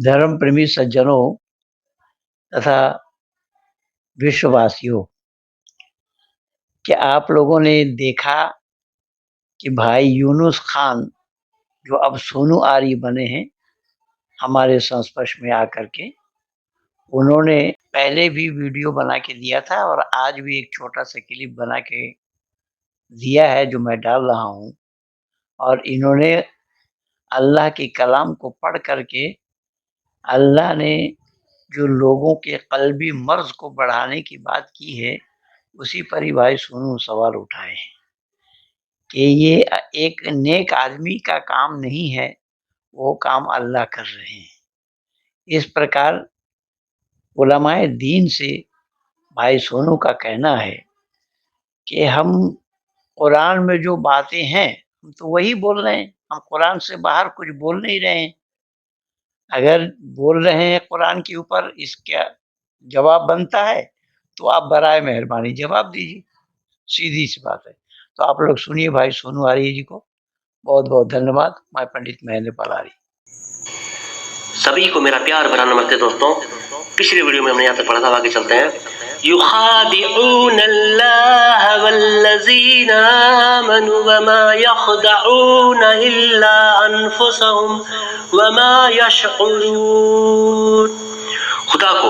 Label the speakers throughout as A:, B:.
A: धर्म प्रेमी सज्जनों तथा विश्ववासियों, कि आप लोगों ने देखा कि भाई यूनुस खान जो अब सोनू आर्य बने हैं हमारे संस्पर्श में आकर के, उन्होंने पहले भी वीडियो बना के दिया था और आज भी एक छोटा सा क्लिप बना के दिया है जो मैं डाल रहा हूँ। और इन्होंने अल्लाह के कलाम को पढ़ करके अल्लाह ने जो लोगों के कल्बी मर्ज को बढ़ाने की बात की है, उसी पर ही भाई सोनू सवाल उठाए हैं कि ये एक नेक आदमी का काम नहीं है, वो काम अल्लाह कर रहे हैं। इस प्रकार उलमाए दीन से भाई सोनू का कहना है कि हम कुरान में जो बातें हैं हम तो वही बोल रहे हैं, हम कुरान से बाहर कुछ बोल नहीं रहे हैं। अगर बोल रहे हैं कुरान के ऊपर इसका जवाब बनता है तो आप बराए मेहरबानी जवाब दीजिए, सीधी सी बात है। तो आप लोग सुनिए भाई सोनू आर्य जी को। बहुत बहुत धन्यवाद। मैं पंडित महेंद्र पलारी।
B: सभी को मेरा प्यार भरा नमस्ते दोस्तों। पिछले वीडियो में हमने यहाँ तक पढ़ा था, आगे चलते हैं। युखादिऊनल्लाह वल्लज़ीना आमनु वमा यख़दऊन इल्ला अनफुसहुम वमा यशऊरून। खुदा को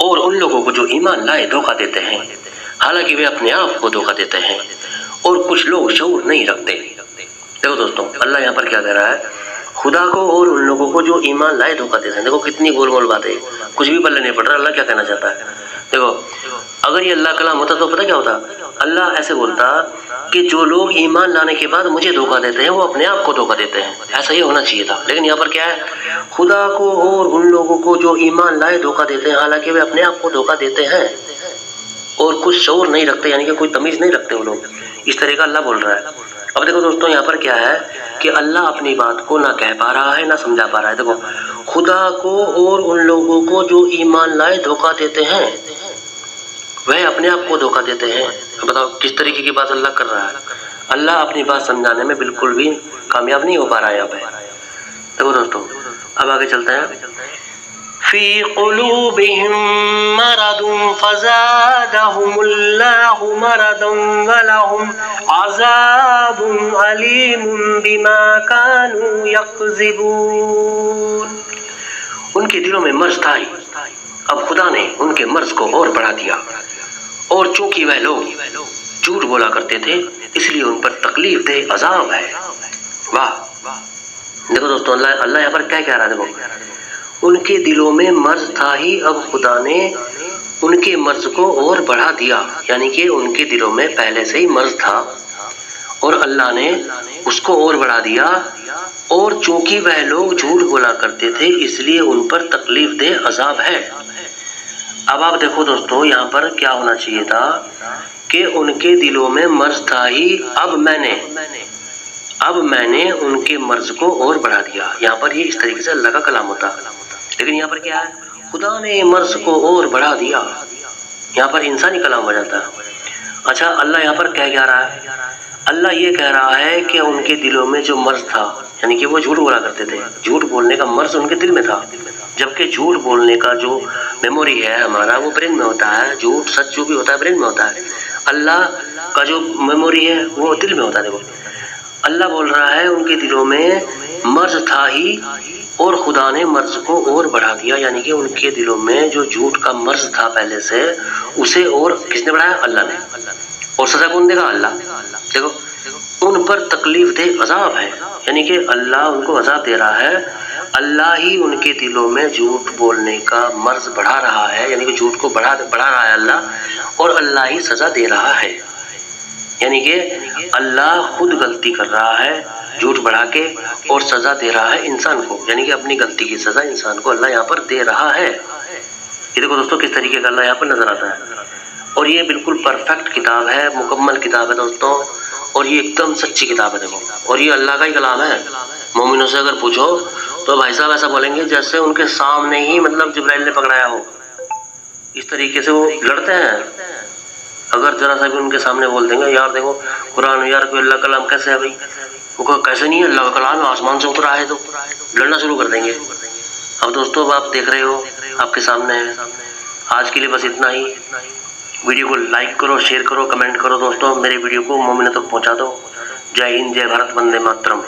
B: और उन लोगों को जो ईमान लाए धोखा देते हैं, हालांकि वे अपने आप को धोखा देते हैं और कुछ लोग शऊर नहीं रखते। देखो दोस्तों, अल्लाह यहाँ पर क्या कह रहा है, खुदा को और उन लोगों को जो ईमान लाए धोखा देते हैं। देखो कितनी गोल गोल बातें, कुछ भी पल्ले नहीं पड़ रहा। अल्लाह क्या कहना चाहता है, देखो अगर ये अल्लाह कलाम होता तो पता क्या होता, अल्लाह ऐसे बोलता कि जो लोग ईमान लाने के बाद मुझे धोखा देते हैं वो अपने आप को धोखा देते हैं, ऐसा ही होना चाहिए था। लेकिन यहाँ पर क्या है, खुदा को और उन लोगों को जो ईमान लाए धोखा देते हैं, हालांकि वे अपने आप को धोखा देते हैं और कुछ शऊर नहीं रखते, यानी कि कोई तमीज नहीं रखते वो लोग। इस तरह का अल्लाह बोल रहा है। अब देखो दोस्तों, यहाँ पर क्या है कि अल्लाह अपनी बात को ना कह पा रहा है ना समझा पा रहा है। देखो, खुदा को और उन लोगों को जो ईमान लाए धोखा देते हैं वह अपने आप को धोखा देते हैं। बताओ किस तरीके की बात अल्लाह कर रहा है। अल्लाह अपनी बात समझाने में बिल्कुल भी कामयाब नहीं हो पा रहा है यहाँ पे। देखो दोस्तों, अब आगे चलते हैं। फी क़ुलूबिहिम मरदुन फ़ज़ादहुमुल्लाहु मरदन वलहुम अज़ाबुन अलीमुन बिमा कानू यकज़िबून। उनके दिलों में मर्ज था ही, अब खुदा ने उनके मर्ज को और बढ़ा दिया, और चूंकि वह लोग झूठ बोला करते थे इसलिए उन पर तकलीफ दे अजाब है। वाह, देखो दोस्तों, अल्लाह यहाँ पर क्या कह रहा है। देखो, उनके दिलों में मर्ज था ही, अब खुदा ने उनके मर्ज को और बढ़ा दिया, यानी कि उनके दिलों में पहले से ही मर्ज था और अल्लाह ने उसको और बढ़ा दिया, और चूंकि वह लोग झूठ बोला करते थे इसलिए उन पर तकलीफ दे अजाब है। अब आप देखो दोस्तों, यहाँ पर क्या होना चाहिए था कि उनके दिलों में मर्ज था ही, अब मैंने उनके मर्ज को और बढ़ा दिया। यहाँ पर ये इस तरीके से अल्लाह का कलाम होता, लेकिन यहाँ पर क्या है, खुदा ने मर्ज को और बढ़ा दिया। यहाँ पर इंसानी कलाम हो जाता है। अच्छा, अल्लाह यहाँ पर क्या कह रहा है, अल्लाह ये कह रहा है कि उनके दिलों में जो मर्ज था, यानी कि वो झूठ बोला करते थे, झूठ बोलने का मर्ज उनके दिल में था, जबकि झूठ बोलने का जो मेमोरी है हमारा वो ब्रेन में होता है। झूठ सच जो भी होता है ब्रेन में होता है, अल्लाह का जो मेमोरी है वो दिल में होता है। देखो, अल्लाह बोल रहा है उनके दिलों में मर्ज था ही और खुदा ने मर्ज को और बढ़ा दिया, यानी कि उनके दिलों में जो झूठ का मर्ज था पहले से, उसे और किसने बढ़ाया, अल्लाह ने। और सजा कौन देगा, अल्लाह। देखो, उन पर तकलीफ दे अजाब है, यानी कि अल्लाह उनको अजाब दे रहा है। अल्लाह ही उनके दिलों में झूठ बोलने का मर्ज बढ़ा रहा है, यानी कि झूठ को बढ़ा रहा है अल्लाह, और अल्लाह ही सजा दे रहा है। यानी कि अल्लाह खुद गलती कर रहा है झूठ बढ़ा के, और सजा दे रहा है इंसान को, यानी कि अपनी गलती की सजा इंसान को अल्लाह यहाँ पर दे रहा है। ये देखो दोस्तों किस तरीके का अल्लाह यहाँ पर नजर आता है। और ये बिल्कुल परफेक्ट किताब है, मुकम्मल किताब है दोस्तों, और ये एकदम सच्ची किताब है। देखो, और ये अल्लाह का ही कलाम है। मोमिनों से अगर पूछो तो भाई साहब ऐसा बोलेंगे जैसे उनके सामने ही मतलब जिब्राइल ने पकड़ाया हो। इस तरीके से वो लड़ते हैं। अगर जरा सा भी उनके सामने बोल देंगे, यार देखो कुरान, यार कोई अल्लाह कलाम कैसे है भाई, वो कैसे नहीं है, अल्लाह का कलाम आसमान से उतरा है, तो लड़ना शुरू कर देंगे। اب دوستوں اب آپ دیکھ رہے ہو آپ کے سامنے ہے. آج کے لیے بس اتنا ہی. ویڈیو کو لائک کرو، شیئر کرو، کمنٹ کرو دوستوں. میرے ویڈیو کو مومنوں تک پہنچا دو. جے ہند، جے بھارت، وندے ماترم.